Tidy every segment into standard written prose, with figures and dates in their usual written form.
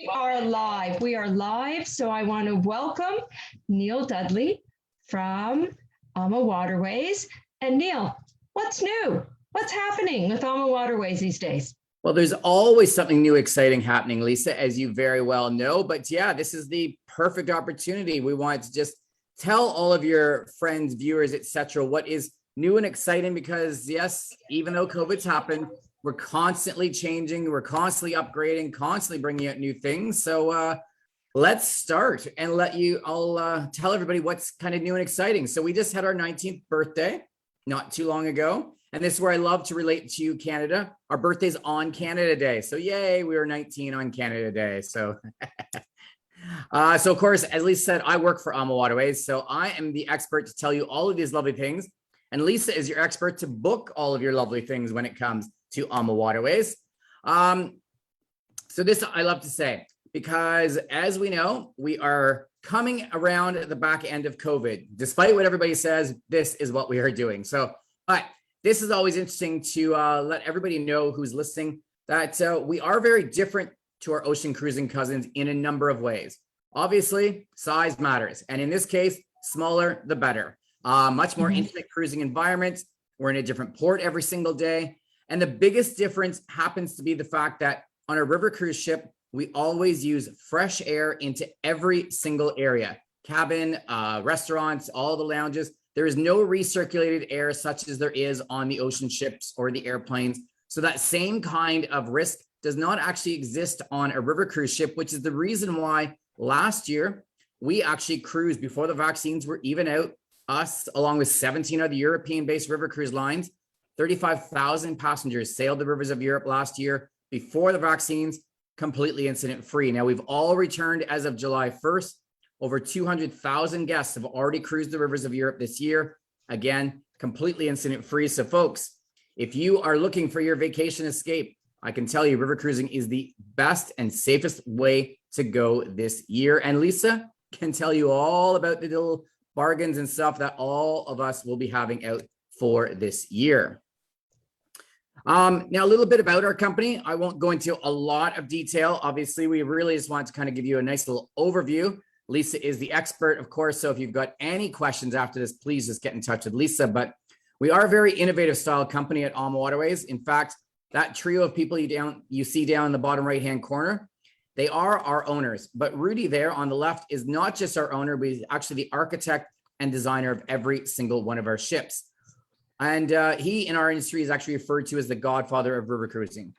We are live. We are live. So I want to welcome Neil Dudley from AmaWaterways. And Neil, what's new? What's happening with AmaWaterways these days? Well, there's always something new, exciting happening, Lisa, as you very well know. But yeah, this is the perfect opportunity. We want to just tell all of your friends, viewers, etc., what is new and exciting, because yes, even though COVID's happened, we're constantly changing, we're constantly upgrading, constantly bringing out new things. So let's start and I'll tell everybody what's kind of new and exciting. So we just had our 19th birthday not too long ago. And this is where I love to relate to you, Canada. Our birthday's on Canada Day. So yay, we were 19 on Canada Day. So, so of course, as Lisa said, I work for AmaWaterways. So I am the expert to tell you all of these lovely things. And Lisa is your expert to book all of your lovely things when it comes to AmaWaterways. So this I love to say, because as we know, we are coming around the back end of COVID. Despite what everybody says, this is what we are doing. So, but this is always interesting to let everybody know who's listening that we are very different to our ocean cruising cousins in a number of ways. Obviously, size matters. And in this case, smaller, the better. Much more intimate cruising environment. We're in a different port every single day. And the biggest difference happens to be the fact that on a river cruise ship, we always use fresh air into every single area. Cabin, restaurants, all the lounges. There is no recirculated air such as there is on the ocean ships or the airplanes. So that same kind of risk does not actually exist on a river cruise ship, which is the reason why last year we actually cruised before the vaccines were even out. Us, along with 17 other European-based river cruise lines, 35,000 passengers sailed the rivers of Europe last year before the vaccines, completely incident-free. Now, we've all returned as of July 1st. Over 200,000 guests have already cruised the rivers of Europe this year. Again, completely incident-free. So, folks, if you are looking for your vacation escape, I can tell you river cruising is the best and safest way to go this year. And Lisa can tell you all about the little bargains and stuff that all of us will be having out for this year. Now, a little bit about our company. I won't go into a lot of detail. Obviously, we really just want to kind of give you a nice little overview. Lisa is the expert, of course. So if you've got any questions after this, please just get in touch with Lisa. But we are a very innovative style company at AmaWaterways. In fact, that trio of people you see down in the bottom right-hand corner, they are our owners. But Rudy there on the left is not just our owner, but he's actually the architect and designer of every single one of our ships. And he in our industry is actually referred to as the godfather of river cruising,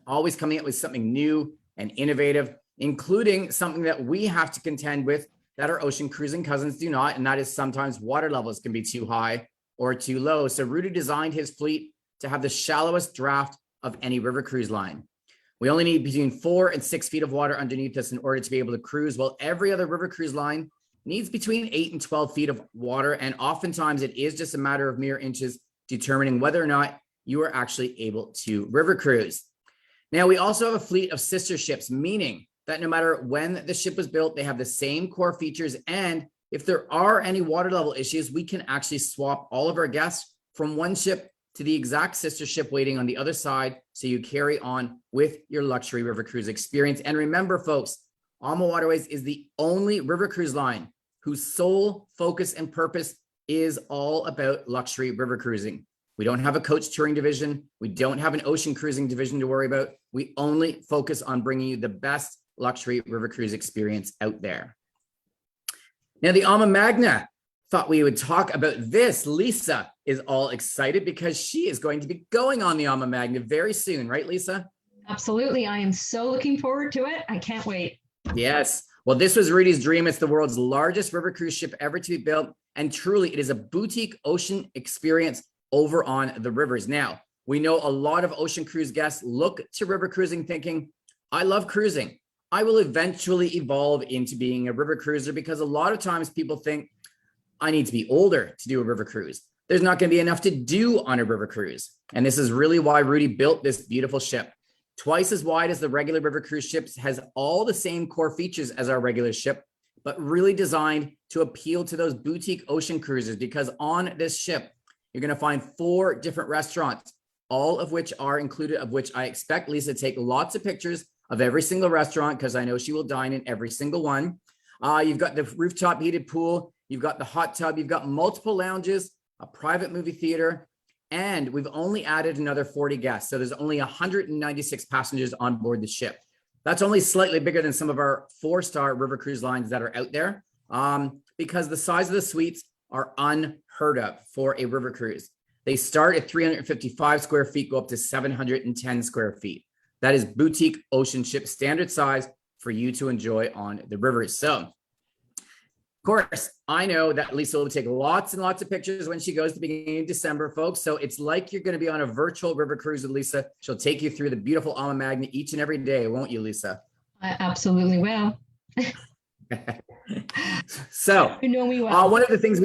always coming up with something new and innovative, including something that we have to contend with that our ocean cruising cousins do not, and that is sometimes water levels can be too high or too low. So Rudy designed his fleet to have the shallowest draft of any river cruise line. We only need between 4 and 6 feet of water underneath us in order to be able to cruise, while every other river cruise line needs between 8 and 12 feet of water. And oftentimes it is just a matter of mere inches determining whether or not you are actually able to river cruise. Now, we also have a fleet of sister ships, meaning that no matter when the ship was built, they have the same core features. And if there are any water level issues, we can actually swap all of our guests from one ship to the exact sister ship waiting on the other side, so you carry on with your luxury river cruise experience. And remember, folks, AmaWaterways is the only river cruise line whose sole focus and purpose is all about luxury river cruising. We don't have a coach touring division. We don't have an ocean cruising division to worry about. We only focus on bringing you the best luxury river cruise experience out there. Now, the Ama Magna, thought we would talk about this. Lisa is all excited because she is going to be going on the Ama Magna very soon, right, Lisa? Absolutely. I am so looking forward to it. I can't wait. Yes. Well, this was Rudy's dream. It's the world's largest river cruise ship ever to be built. And truly, it is a boutique ocean experience over on the rivers. Now, we know a lot of ocean cruise guests look to river cruising thinking, I love cruising. I will eventually evolve into being a river cruiser, because a lot of times people think, I need to be older to do a river cruise. There's not going to be enough to do on a river cruise. And this is really why Rudy built this beautiful ship. Twice as wide as the regular river cruise ships, has all the same core features as our regular ship, but really designed to appeal to those boutique ocean cruisers, because on this ship, you're going to find 4 different restaurants, all of which are included, of which I expect Lisa to take lots of pictures of every single restaurant because I know she will dine in every single one. You've got the rooftop heated pool. You've got the hot tub. You've got multiple lounges, a private movie theater, and we've only added another 40 guests. So there's only 196 passengers on board the ship. That's only slightly bigger than some of our 4-star river cruise lines that are out there because the size of the suites are unheard of for a river cruise. They start at 355 square feet, go up to 710 square feet. That is boutique ocean ship standard size for you to enjoy on the rivers. So, of course, I know that Lisa will take lots and lots of pictures when she goes to the beginning of December, folks. So it's like you're going to be on a virtual river cruise with Lisa. She'll take you through the beautiful Alma Magna each and every day, won't you, Lisa? I absolutely will. So You know me well. one of the things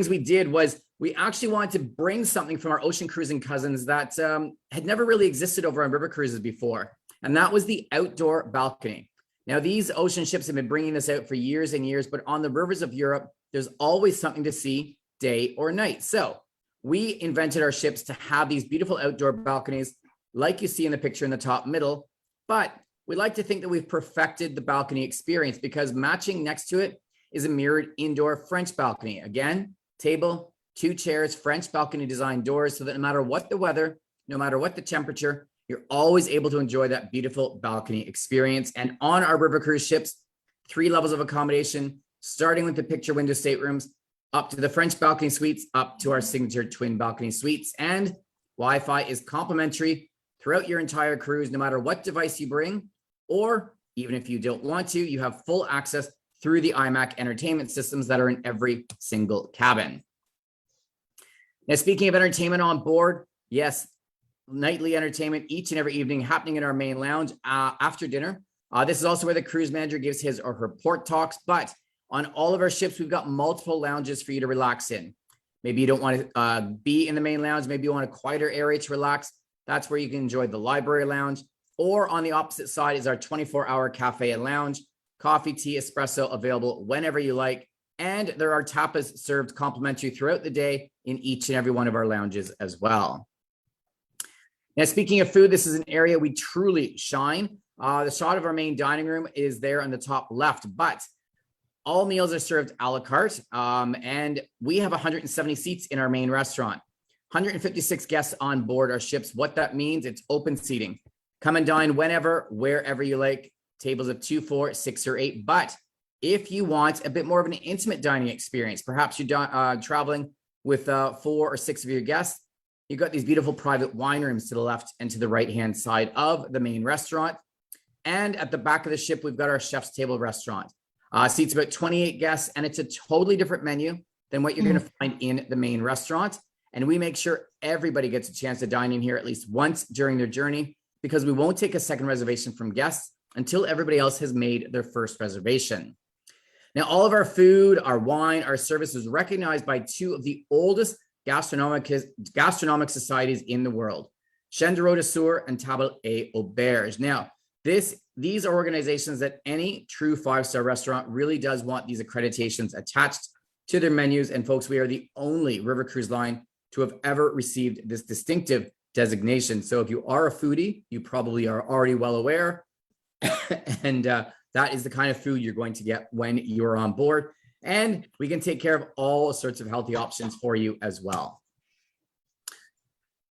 we did was we actually wanted to bring something from our ocean cruising cousins that had never really existed over on river cruises before. And that was the outdoor balcony. Now, these ocean ships have been bringing this out for years and years, but on the rivers of Europe, there's always something to see day or night. So we invented our ships to have these beautiful outdoor balconies like you see in the picture in the top middle, but we like to think that we've perfected the balcony experience because matching next to it is a mirrored indoor French balcony. Again, table, 2 chairs, French balcony design doors, so that no matter what the weather, no matter what the temperature, you're always able to enjoy that beautiful balcony experience. And on our river cruise ships, 3 levels of accommodation, starting with the picture window staterooms, up to the French balcony suites, up to our signature twin balcony suites. And Wi-Fi is complimentary throughout your entire cruise, no matter what device you bring, or even if you don't want to, you have full access through the IMAC entertainment systems that are in every single cabin. Now, speaking of entertainment on board, yes, nightly entertainment each and every evening happening in our main lounge after dinner. This is also where the cruise manager gives his or her port talks, but on all of our ships, we've got multiple lounges for you to relax in. Maybe you don't want to be in the main lounge. Maybe you want a quieter area to relax. That's where you can enjoy the library lounge. Or on the opposite side is our 24-hour cafe and lounge. Coffee, tea, espresso available whenever you like. And there are tapas served complimentary throughout the day in each and every one of our lounges as well. Now, speaking of food, this is an area we truly shine. The shot of our main dining room is there on the top left, but all meals are served a la carte. And we have 170 seats in our main restaurant. 156 guests on board our ships. What that means, it's open seating. Come and dine whenever, wherever you like. Tables of 2, 4, 6, or 8. But if you want a bit more of an intimate dining experience, perhaps you're traveling with 4 or 6 of your guests, you've got these beautiful private wine rooms to the left and to the right-hand side of the main restaurant. And at the back of the ship, we've got our chef's table restaurant. Seats about 28 guests, and it's a totally different menu than what you're going to find in the main restaurant. And we make sure everybody gets a chance to dine in here at least once during their journey, because we won't take a second reservation from guests until everybody else has made their first reservation. Now, all of our food, our wine, our service is recognized by 2 of the oldest gastronomic societies in the world, Chaîne de Sur and Table et Auberge. Now, these are organizations that any true 5-star restaurant really does want these accreditations attached to their menus. And folks, we are the only river cruise line to have ever received this distinctive designation. So if you are a foodie, you probably are already well aware. And that is the kind of food you're going to get when you're on board. And we can take care of all sorts of healthy options for you as well.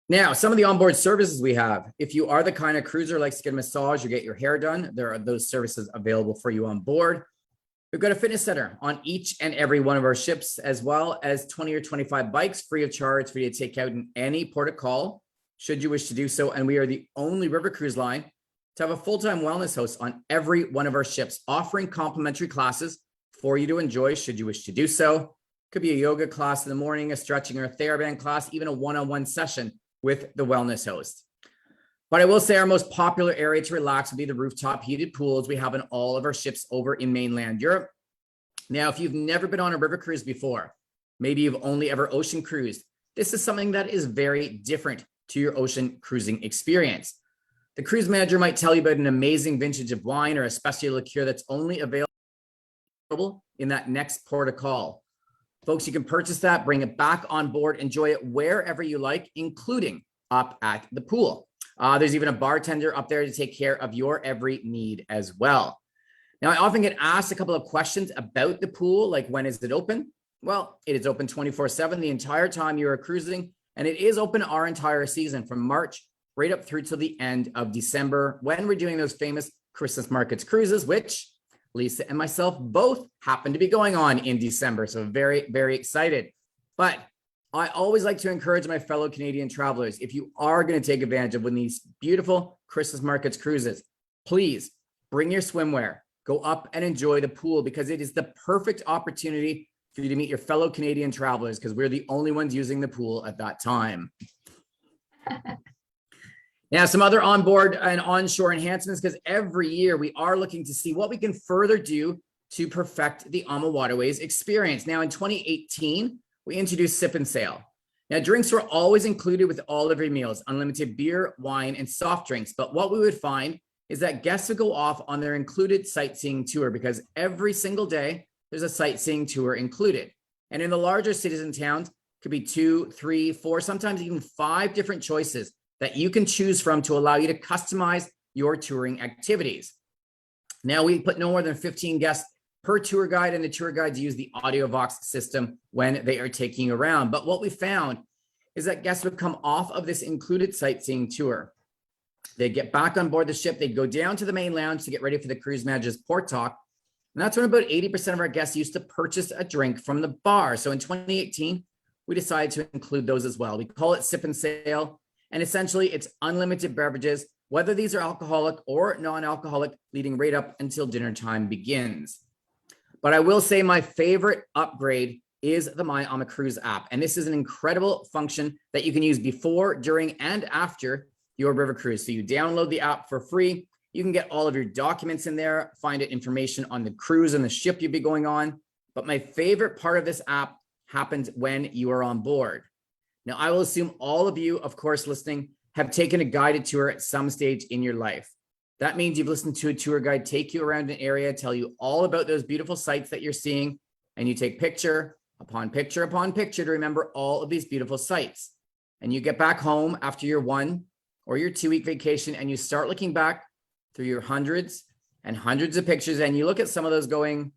Now, some of the onboard services we have. If you are the kind of cruiser likes to get a massage or get your hair done, there are those services available for you on board. We've got a fitness center on each and every one of our ships, as well as 20 or 25 bikes free of charge for you to take out in any port of call, should you wish to do so. And we are the only river cruise line to have a full-time wellness host on every one of our ships, offering complimentary classes for you to enjoy, should you wish to do so. Could be a yoga class in the morning, a stretching or a TheraBand class, even a one-on-one session with the wellness host. But I will say our most popular area to relax would be the rooftop heated pools we have in all of our ships over in mainland Europe. Now, if you've never been on a river cruise before, maybe you've only ever ocean cruised, this is something that is very different to your ocean cruising experience. The cruise manager might tell you about an amazing vintage of wine or a special liqueur that's only available in that next port of call. Folks, you can purchase that, bring it back on board, enjoy it wherever you like, including up at the pool. There's even a bartender up there to take care of your every need as well. Now, I often get asked a couple of questions about the pool, like when is it open? Well, it is open 24/7 the entire time you are cruising, and it is open our entire season from March right up through till the end of December when we're doing those famous Christmas markets cruises, which Lisa and myself both happen to be going on in December. So very, very excited. But I always like to encourage my fellow Canadian travelers, if you are going to take advantage of one of these beautiful Christmas markets cruises, please bring your swimwear, go up and enjoy the pool, because it is the perfect opportunity for you to meet your fellow Canadian travelers, because we're the only ones using the pool at that time. Now, some other onboard and onshore enhancements, because every year we are looking to see what we can further do to perfect the AmaWaterways experience. Now, in 2018, we introduced Sip and Sail. Now, drinks were always included with all of your meals, unlimited beer, wine, and soft drinks. But what we would find is that guests would go off on their included sightseeing tour, because every single day there's a sightseeing tour included. And in the larger cities and towns, could be 2, 3, 4, sometimes even 5 different choices that you can choose from to allow you to customize your touring activities. Now, we put no more than 15 guests per tour guide, and the tour guides use the AudioVox system when they are taking you around. But what we found is that guests would come off of this included sightseeing tour. They'd get back on board the ship. They'd go down to the main lounge to get ready for the cruise manager's port talk. And that's when about 80% of our guests used to purchase a drink from the bar. So in 2018, we decided to include those as well. We call it Sip and Sail. And essentially, it's unlimited beverages, whether these are alcoholic or non-alcoholic, leading right up until dinner time begins. But I will say my favorite upgrade is the My AmaCruise app. And this is an incredible function that you can use before, during, and after your river cruise. So you download the app for free. You can get all of your documents in there, find information on the cruise and the ship you'll be going on. But my favorite part of this app happens when you are on board. Now, I will assume all of you, of course, listening, have taken a guided tour at some stage in your life. That means you've listened to a tour guide take you around an area, tell you all about those beautiful sights that you're seeing, and you take picture upon picture upon picture to remember all of these beautiful sights. And you get back home after your 1 or your 2-week vacation, and you start looking back through your hundreds and hundreds of pictures, and you look at some of those going,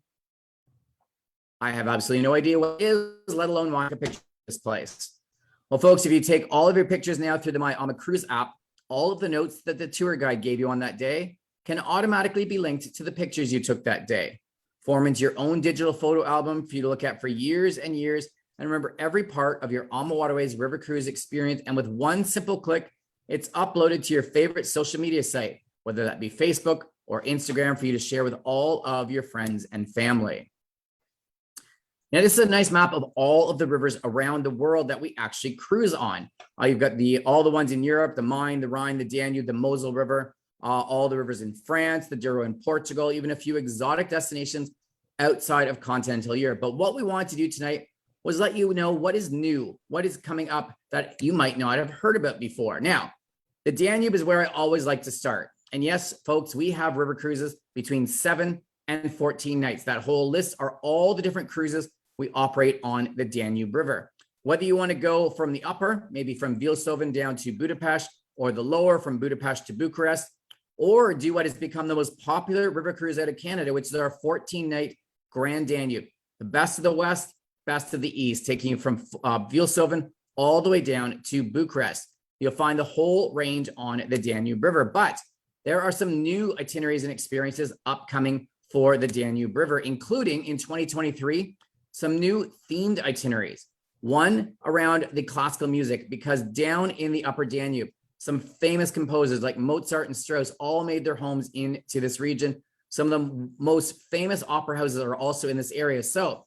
I have absolutely no idea what it is, let alone want a picture of this place. Well, folks, if you take all of your pictures now through the My AmaCruise app, all of the notes that the tour guide gave you on that day can automatically be linked to the pictures you took that day. Form into your own digital photo album for you to look at for years and years, and remember every part of your AmaWaterways River Cruise experience. And with one simple click, it's uploaded to your favorite social media site, whether that be Facebook or Instagram, for you to share with all of your friends and family. Now, this is a nice map of all of the rivers around the world that we actually cruise on. You've got all the ones in Europe, the Main, the Rhine, the Danube, the Mosel River, all the rivers in France, the Douro in Portugal, even a few exotic destinations outside of continental Europe. But what we wanted to do tonight was let you know what is new, what is coming up that you might not have heard about before. Now, the Danube is where I always like to start. And yes, folks, we have river cruises between 7 and 14 nights. That whole list are all the different cruises we operate on the Danube River. Whether you want to go from the upper, maybe from Vilshofen down to Budapest, or the lower from Budapest to Bucharest, or do what has become the most popular river cruise out of Canada, which is our 14-night Grand Danube. The best of the west, best of the east, taking you from Vilshofen all the way down to Bucharest. You'll find the whole range on the Danube River, but there are some new itineraries and experiences upcoming for the Danube River, including in 2023, some new themed itineraries. One around the classical music, because down in the upper Danube, some famous composers like Mozart and Strauss all made their homes into this region. Some of the most famous opera houses are also in this area. So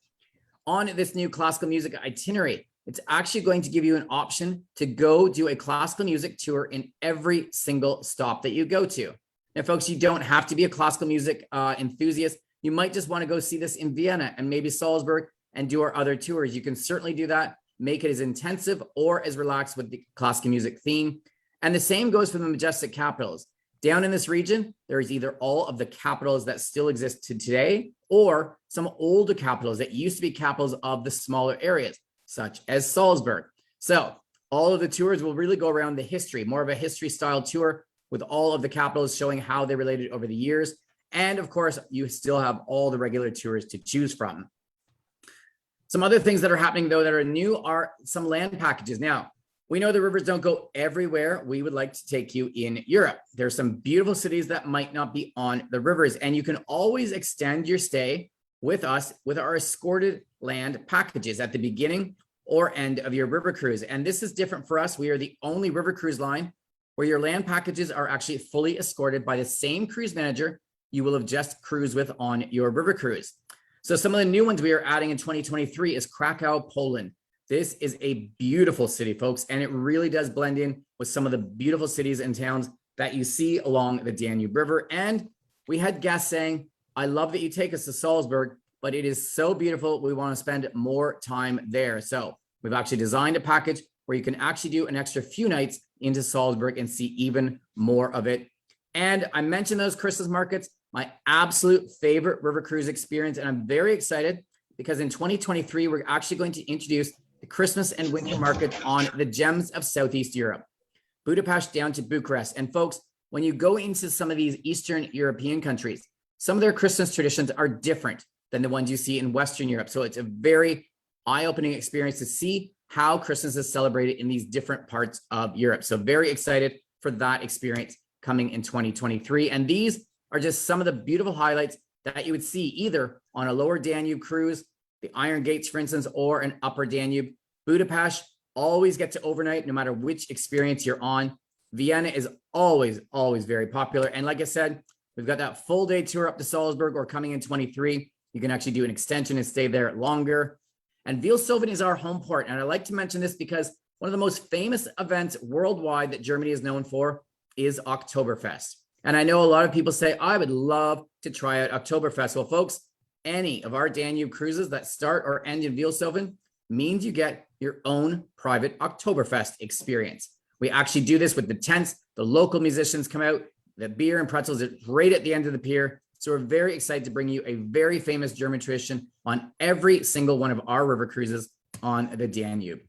on this new classical music itinerary, it's actually going to give you an option to go do a classical music tour in every single stop that you go to. Now, folks, you don't have to be a classical music enthusiast. You might just want to go see this in Vienna and maybe Salzburg and do our other tours. You can certainly do that. Make it as intensive or as relaxed with the classical music theme. And the same goes for the majestic capitals. Down in this region, there is either all of the capitals that still exist today, or some older capitals that used to be capitals of the smaller areas, such as Salzburg. So all of the tours will really go around the history, more of a history style tour with all of the capitals showing how they related over the years. And of course, you still have all the regular tours to choose from. Some other things that are happening though that are new are some land packages. Now, we know the rivers don't go everywhere. We would like to take you in Europe. There's some beautiful cities that might not be on the rivers, and you can always extend your stay with us with our escorted land packages at the beginning or end of your river cruise. And this is different for us. We are the only river cruise line where your land packages are actually fully escorted by the same cruise manager you will have just cruised with on your river cruise. So some of the new ones we are adding in 2023 is Krakow, Poland. This is a beautiful city, folks, and it really does blend in with some of the beautiful cities and towns that you see along the Danube River. And we had guests saying, I love that you take us to Salzburg, but it is so beautiful. We want to spend more time there. So we've actually designed a package where you can actually do an extra few nights into Salzburg and see even more of it. And I mentioned those Christmas markets, my absolute favorite river cruise experience. And I'm very excited because in 2023, we're actually going to introduce the Christmas and winter market on the gems of Southeast Europe, Budapest down to Bucharest. And folks, when you go into some of these Eastern European countries, some of their Christmas traditions are different than the ones you see in Western Europe. So it's a very eye-opening experience to see how Christmas is celebrated in these different parts of Europe. So very excited for that experience coming in 2023. And these are just some of the beautiful highlights that you would see either on a lower Danube cruise, the Iron Gates, for instance, or an upper Danube. Budapest always get to overnight no matter which experience you're on. Vienna is always very popular. And like I said, we've got that full day tour up to Salzburg, or coming in 23. You can actually do an extension and stay there longer. And Wielshofen is our home port. And I like to mention this because one of the most famous events worldwide that Germany is known for is Oktoberfest. And I know a lot of people say, I would love to try out Oktoberfest. Well, folks, any of our Danube cruises that start or end in Wielshofen means you get your own private Oktoberfest experience. We actually do this with the tents. The local musicians come out, the beer and pretzels are right at the end of the pier. So we're very excited to bring you a very famous German tradition on every single one of our river cruises on the Danube.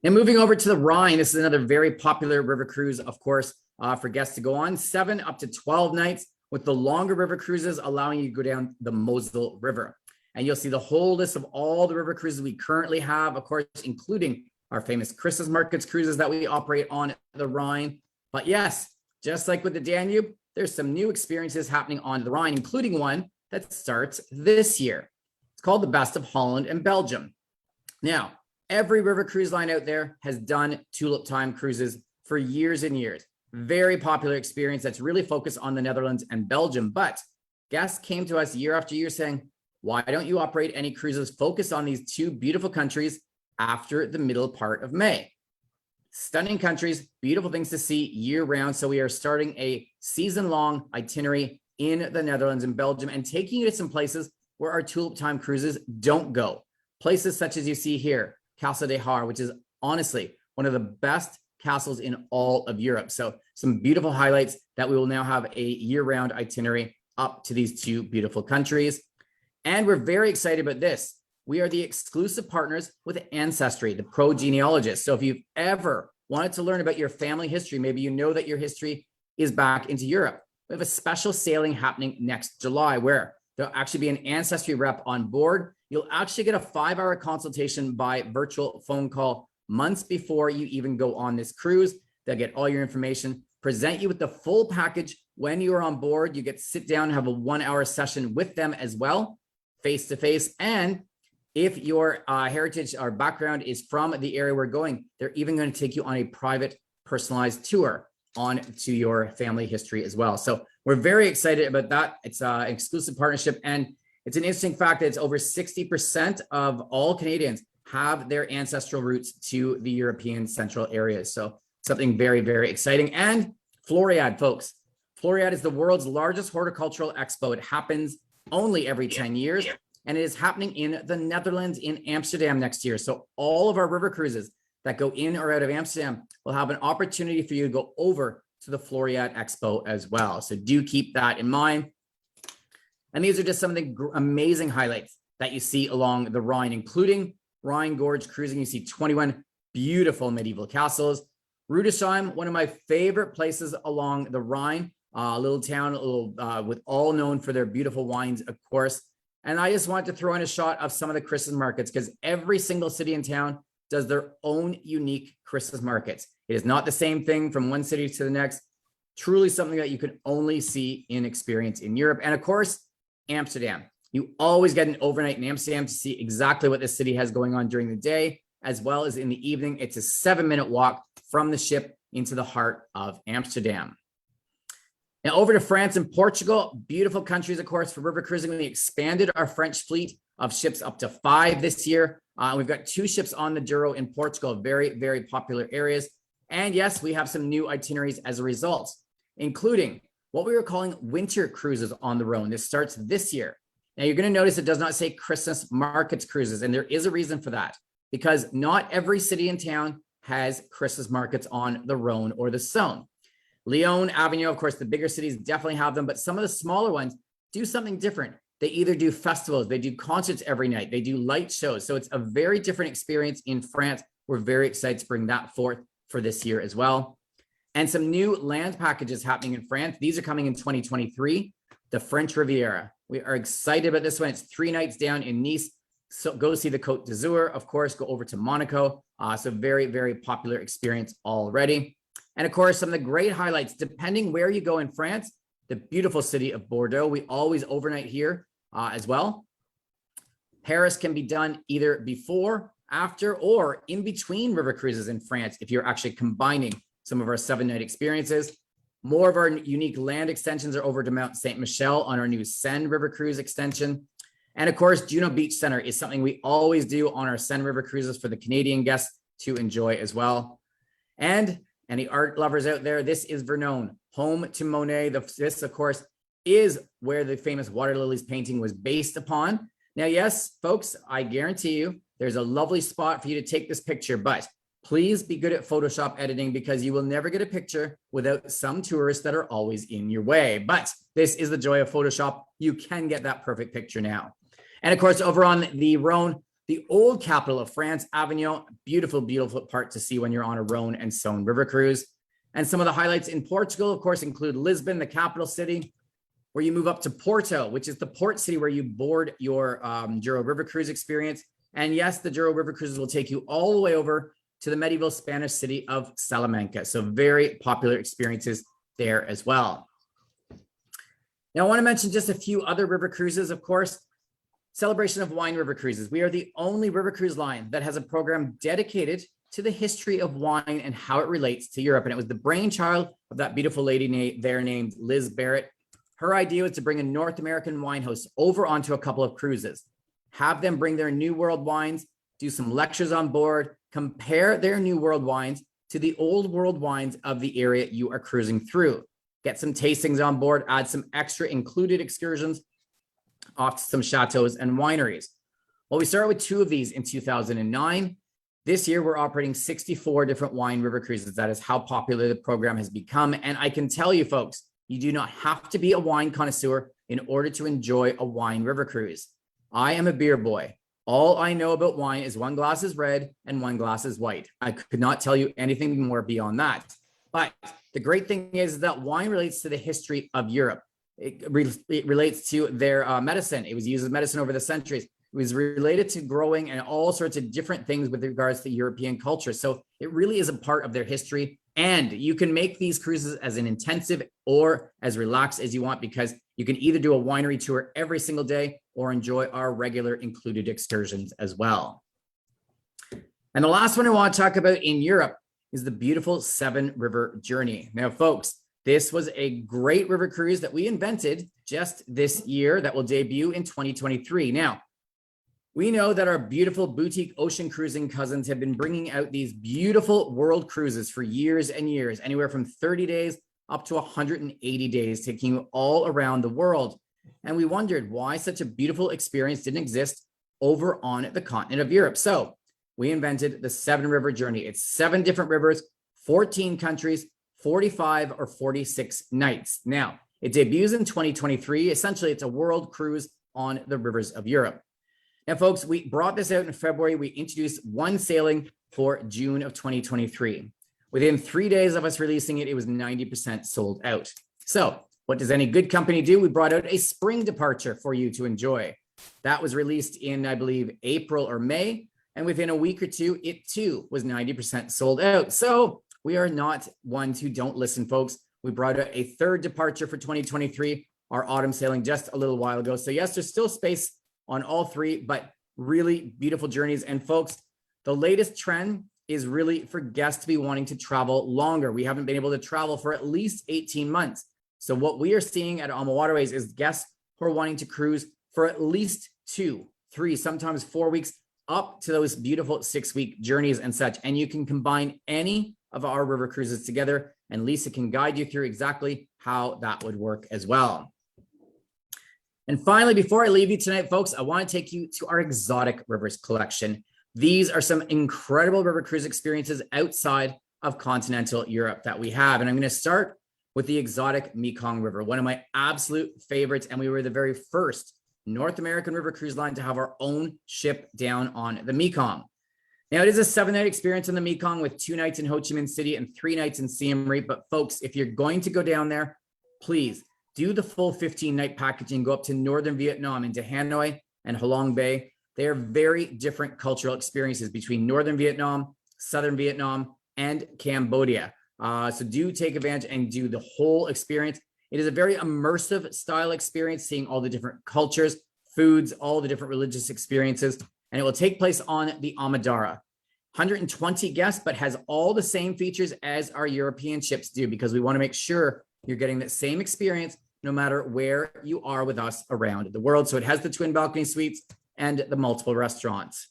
And moving over to the Rhine, this is another very popular river cruise, of course, for guests to go on 7 up to 12 nights, with the longer river cruises allowing you to go down the Mosel River. And you'll see the whole list of all the river cruises we currently have, of course, including our famous Christmas markets cruises that we operate on the Rhine. But yes, just like with the Danube, there's some new experiences happening on the Rhine, including one that starts this year. It's called the Best of Holland and Belgium. Now, every river cruise line out there has done tulip time cruises for years and years. Very popular experience that's really focused on the Netherlands and Belgium. But guests came to us year after year saying, why don't you operate any cruises focused on these two beautiful countries after the middle part of May? Stunning countries, beautiful things to see year round. So we are starting a season-long itinerary in the Netherlands and Belgium and taking you to some places where our tulip time cruises don't go. Places such as you see here, Castle de Haar, which is honestly one of the best castles in all of Europe. So some beautiful highlights that we will now have a year-round itinerary up to these two beautiful countries. And we're very excited about this. We are the exclusive partners with Ancestry, the pro genealogist. So if you've ever wanted to learn about your family history, maybe you know that your history is back into Europe, we have a special sailing happening next July where there'll actually be an Ancestry rep on board. You'll actually get a 5-hour consultation by virtual phone call months before you even go on this cruise. They'll get all your information, present you with the full package. When you are on board, you get to sit down and have a 1-hour session with them as well, face-to-face. And if your heritage or background is from the area we're going, they're even going to take you on a private, personalized tour on to your family history as well. So we're very excited about that. It's an exclusive partnership. And it's an interesting fact that it's over 60% of all Canadians have their ancestral roots to the European central areas. So something very, very exciting. And Floriade, folks. Floriade is the world's largest horticultural expo. It happens only every 10 years. And it is happening in the Netherlands, in Amsterdam next year. So all of our river cruises that go in or out of Amsterdam will have an opportunity for you to go over to the Floriade Expo as well. So do keep that in mind. And these are just some of the amazing highlights that you see along the Rhine, including Rhine Gorge cruising. You see 21 beautiful medieval castles. Rudesheim, one of my favorite places along the Rhine, a little town, with all known for their beautiful wines, of course. And I just want to throw in a shot of some of the Christmas markets because every single city and town does their own unique Christmas markets. It is not the same thing from one city to the next. Truly something that you can only see and experience in Europe. And of course, Amsterdam. You always get an overnight in Amsterdam to see exactly what the city has going on during the day, as well as in the evening. It's a 7-minute walk from the ship into the heart of Amsterdam. Now over to France and Portugal, beautiful countries, of course, for river cruising. We expanded our French fleet of ships up to 5 this year. We've got 2 ships on the Douro in Portugal, very, very popular areas. And yes, we have some new itineraries as a result, including what we were calling winter cruises on the Rhone. This starts this year. Now you're going to notice it does not say Christmas markets cruises, and there is a reason for that, because not every city and town has Christmas markets on the Rhone or the Saône. Lyon, Avignon, of course, the bigger cities definitely have them, but some of the smaller ones do something different. They either do festivals, they do concerts every night, they do light shows. So it's a very different experience in France. We're very excited to bring that forth for this year as well. And some new land packages happening in France. These are coming in 2023, the French Riviera. We are excited about this one. It's 3 nights down in Nice. So go see the Côte d'Azur, of course, go over to Monaco. So very, very popular experience already. And of course, some of the great highlights, depending where you go in France, the beautiful city of Bordeaux. We always overnight here as well. Paris can be done either before, after, or in between river cruises in France if you're actually combining some of our 7-night experiences. More of our unique land extensions are over to Mount Saint Michel on our new Seine River Cruise extension. And of course, Juno Beach Center is something we always do on our Seine River Cruises for the Canadian guests to enjoy as well. And any art lovers out there, this is Vernon, home to Monet. This, of course, is where the famous Water Lilies painting was based upon. Now, yes, folks, I guarantee you there's a lovely spot for you to take this picture, but please be good at Photoshop editing because you will never get a picture without some tourists that are always in your way. But this is the joy of Photoshop. You can get that perfect picture now. And of course, over on the Rhone, the old capital of France, Avignon, beautiful, beautiful part to see when you're on a Rhone and Saône river cruise. And some of the highlights in Portugal, of course, include Lisbon, the capital city, where you move up to Porto, which is the port city where you board your Douro River Cruise experience. And yes, the Douro River Cruises will take you all the way over to the medieval Spanish city of Salamanca. So very popular experiences there as well. Now, I want to mention just a few other river cruises, of course. Celebration of Wine River Cruises. We are the only river cruise line that has a program dedicated to the history of wine and how it relates to Europe. And it was the brainchild of that beautiful lady there named Liz Barrett. Her idea was to bring a North American wine host over onto a couple of cruises, have them bring their New World wines, do some lectures on board, compare their New World wines to the Old World wines of the area you are cruising through. Get some tastings on board, add some extra included excursions off to some chateaus and wineries. Well, we started with 2 of these in 2009. This year, we're operating 64 different wine river cruises. That is how popular the program has become. And I can tell you, folks, you do not have to be a wine connoisseur in order to enjoy a wine river cruise. I am a beer boy. All I know about wine is 1 glass is red and 1 glass is white. I could not tell you anything more beyond that. But the great thing is that wine relates to the history of Europe. It relates to their medicine. It was used as medicine over the centuries. It was related to growing and all sorts of different things with regards to European culture. So it really is a part of their history. And you can make these cruises as an intensive or as relaxed as you want, because you can either do a winery tour every single day or enjoy our regular included excursions as well. And the last one I want to talk about in Europe is the beautiful 7 River Journey. Now, folks, this was a great river cruise that we invented just this year that will debut in 2023. Now, we know that our beautiful boutique ocean cruising cousins have been bringing out these beautiful world cruises for years and years, anywhere from 30 days up to 180 days, taking you all around the world. And we wondered why such a beautiful experience didn't exist over on the continent of Europe. So we invented the 7 River Journey. It's 7 different rivers, 14 countries, 45 or 46 nights. Now, it debuts in 2023. Essentially, it's a world cruise on the rivers of Europe. Now, folks, we brought this out in February. We introduced 1 sailing for June of 2023. Within 3 days of us releasing it, it was 90% sold out. So what does any good company do? We brought out a spring departure for you to enjoy. That was released in, I believe, April or May. And within a week or two, it too was 90% sold out. So we are not ones who don't listen, folks. We brought out a third departure for 2023, our autumn sailing just a little while ago. So yes, there's still space on all three, but really beautiful journeys. And folks, the latest trend is really for guests to be wanting to travel longer. We haven't been able to travel for at least 18 months. So what we are seeing at AmaWaterways is guests who are wanting to cruise for at least 2, 3, sometimes 4 weeks, up to those beautiful 6-week journeys and such. And you can combine any of our river cruises together, and Lisa can guide you through exactly how that would work as well. And finally, before I leave you tonight, folks, I want to take you to our exotic rivers collection. These are some incredible river cruise experiences outside of continental Europe that we have. And I'm going to start with the exotic Mekong River, one of my absolute favorites. And we were the very first North American river cruise line to have our own ship down on the Mekong. Now, it is a 7-night experience in the Mekong with 2 nights in Ho Chi Minh City and 3 nights in Siem Reap. But folks, if you're going to go down there, please do the full 15-night package and go up to northern Vietnam into Hanoi and Halong Bay. They are very different cultural experiences between northern Vietnam, southern Vietnam, and Cambodia. So do take advantage and do the whole experience. It is a very immersive style experience, seeing all the different cultures, foods, all the different religious experiences. And it will take place on the Amadara. 120 guests, but has all the same features as our European ships do, because we want to make sure you're getting that same experience no matter where you are with us around the world. So it has the twin balcony suites and the multiple restaurants.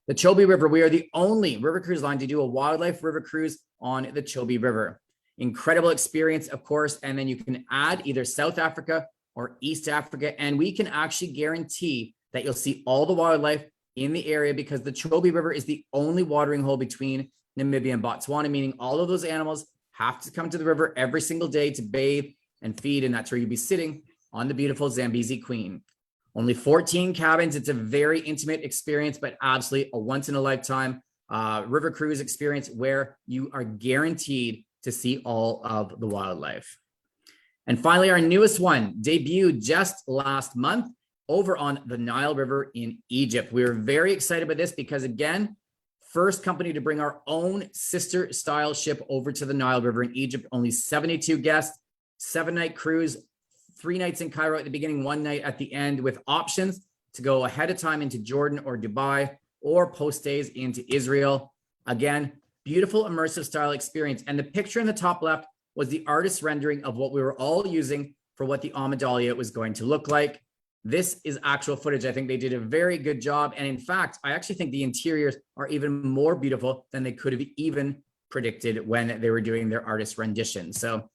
The Chobe River, we are the only river cruise line to do a wildlife river cruise on the Chobe River. Incredible experience, of course, and then you can add either South Africa or East Africa, and we can actually guarantee that you'll see all the wildlife in the area, because the Chobe River is the only watering hole between Namibia and Botswana, meaning all of those animals have to come to the river every single day to bathe and feed, and that's where you'll be sitting on the beautiful Zambezi Queen. Only 14 cabins. It's a very intimate experience, but absolutely a once-in-a-lifetime river cruise experience where you are guaranteed to see all of the wildlife. And finally, our newest one debuted just last month over on the Nile River in Egypt. We were very excited about this because, again, first company to bring our own sister style ship over to the Nile River in Egypt. Only 72 guests, 7-night cruise, 3 nights in Cairo at the beginning, 1 night at the end, with options to go ahead of time into Jordan or Dubai, or post days into Israel. Again, beautiful immersive style experience. And the picture in the top left was the artist's rendering of what we were all using for what the Amadalia was going to look like. This is actual footage. I think they did a very good job. And in fact, I actually think the interiors are even more beautiful than they could have even predicted when they were doing their artist rendition. So,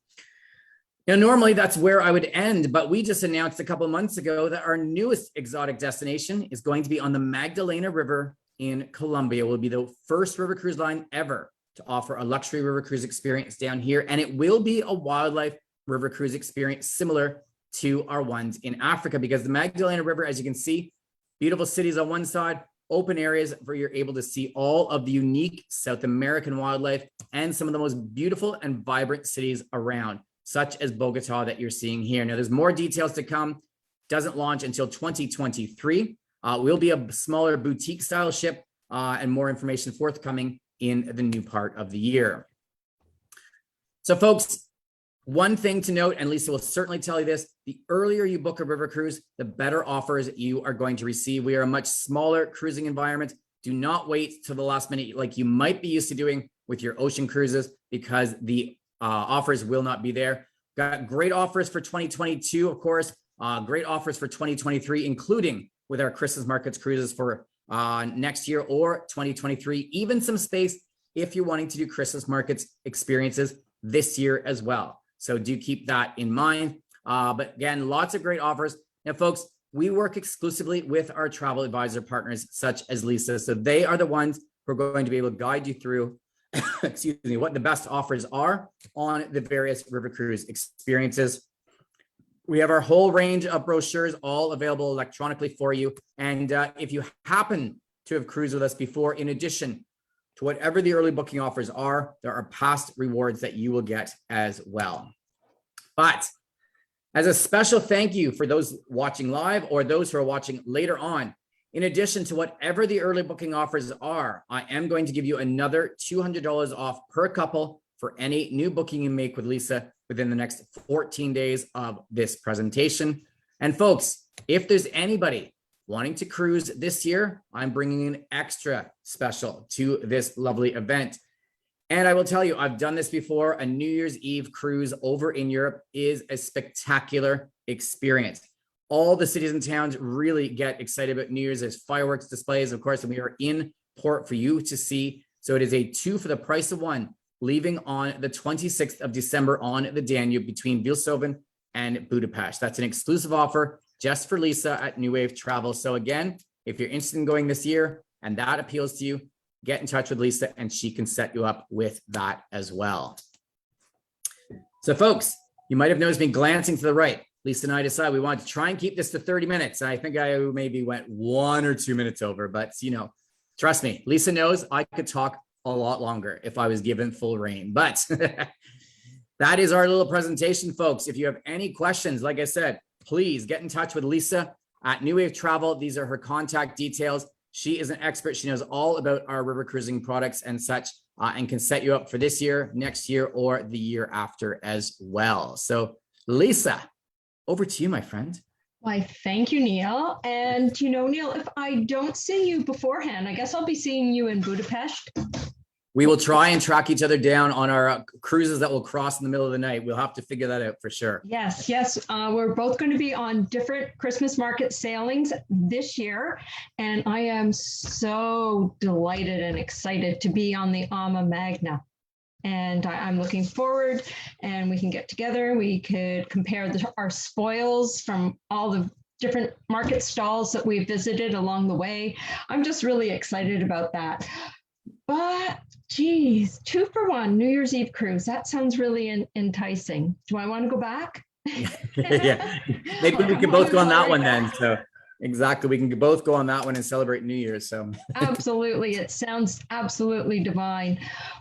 you know, normally that's where I would end, but we just announced a couple of months ago that our newest exotic destination is going to be on the Magdalena River in Colombia. We'll be the first river cruise line ever to offer a luxury river cruise experience down here. And it will be a wildlife river cruise experience similar to our ones in Africa, because the Magdalena River, as you can see, beautiful cities on one side, open areas where you're able to see all of the unique South American wildlife and some of the most beautiful and vibrant cities around, such as Bogota that you're seeing here. Now, there's more details to come. Doesn't launch until 2023. We'll be a smaller boutique style ship, and more information forthcoming in the new part of the year. So folks, one thing to note, and Lisa will certainly tell you this, the earlier you book a river cruise, the better offers you are going to receive. We are a much smaller cruising environment. Do not wait till the last minute like you might be used to doing with your ocean cruises, because the offers will not be there. Got great offers for 2022, of course, great offers for 2023, including with our Christmas markets cruises for next year or 2023, even some space if you're wanting to do Christmas markets experiences this year as well. So do keep that in mind. But again, lots of great offers. Now, folks, we work exclusively with our travel advisor partners, such as Lisa. So they are the ones who are going to be able to guide you through, excuse me, what the best offers are on the various river cruise experiences. We have our whole range of brochures all available electronically for you. And if you happen to have cruised with us before, in addition, to whatever the early booking offers are, there are past rewards that you will get as well. But as a special thank you for those watching live or those who are watching later on, in addition to whatever the early booking offers are, I am going to give you another $200 off per couple for any new booking you make with Lisa within the next 14 days of this presentation. And folks, if there's anybody wanting to cruise this year, I'm bringing an extra special to this lovely event. And I will tell you, I've done this before. A New Year's Eve cruise over in Europe is a spectacular experience. All the cities and towns really get excited about New Year's. There's fireworks displays, of course, and we are in port for you to see. So it is a 2 for the price of 1, leaving on the 26th of December on the Danube between Vilshofen and Budapest. That's an exclusive offer just for Lisa at New Wave Travel. So again, if you're interested in going this year and that appeals to you, get in touch with Lisa and she can set you up with that as well. So folks, you might have noticed me glancing to the right. Lisa and I decided we wanted to try and keep this to 30 minutes. I think I maybe went 1 or 2 minutes over, but you know, trust me, Lisa knows I could talk a lot longer if I was given full reign, but that is our little presentation, folks. If you have any questions, like I said, please get in touch with Lisa at New Wave Travel. These are her contact details. She is an expert. She knows all about our river cruising products and such, and can set you up for this year, next year, or the year after as well. So Lisa, over to you, my friend. Why, thank you, Neil. And you know, Neil, if I don't see you beforehand, I guess I'll be seeing you in Budapest. We will try and track each other down on our cruises that will cross in the middle of the night. We'll have to figure that out for sure. Yes, yes. We're both going to be on different Christmas market sailings this year. And I am so delighted and excited to be on the Magna. And I'm looking forward, and we can get together. We could compare our spoils from all the different market stalls that we visited along the way. I'm just really excited about that. But geez, 2 for 1 New Year's Eve cruise. That sounds really enticing. Do I want to go back? Yeah, maybe we can both go on that one then. So exactly, we can both go on that one and celebrate New Year's. So absolutely, it sounds absolutely divine.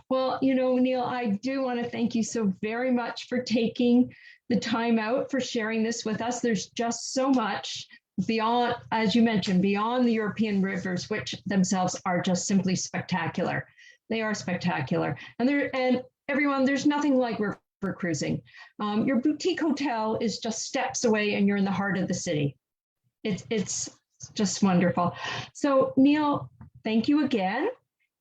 Well, you know, Neil, I do want to thank you so very much for taking the time out for sharing this with us. There's just so much beyond, as you mentioned, beyond the European rivers, which themselves are just simply spectacular. They are spectacular. And everyone, there's nothing like river cruising. Your boutique hotel is just steps away and you're in the heart of the city. It's just wonderful. So Neil, thank you again.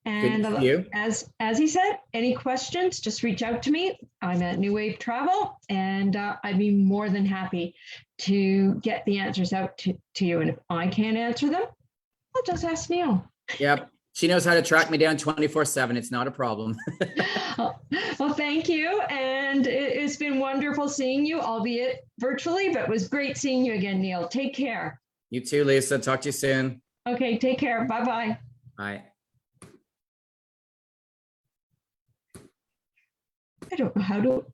And as he said, any questions, just reach out to me. I'm at New Wave Travel, and I'd be more than happy to get the answers out to you. And if I can't answer them, I'll just ask Neil. Yep. She knows how to track me down 24/7. It's not a problem. Well, thank you. And it's been wonderful seeing you, albeit virtually, but it was great seeing you again, Neil. Take care. You too, Lisa. Talk to you soon. Okay, take care. Bye-bye. Bye. I don't know how to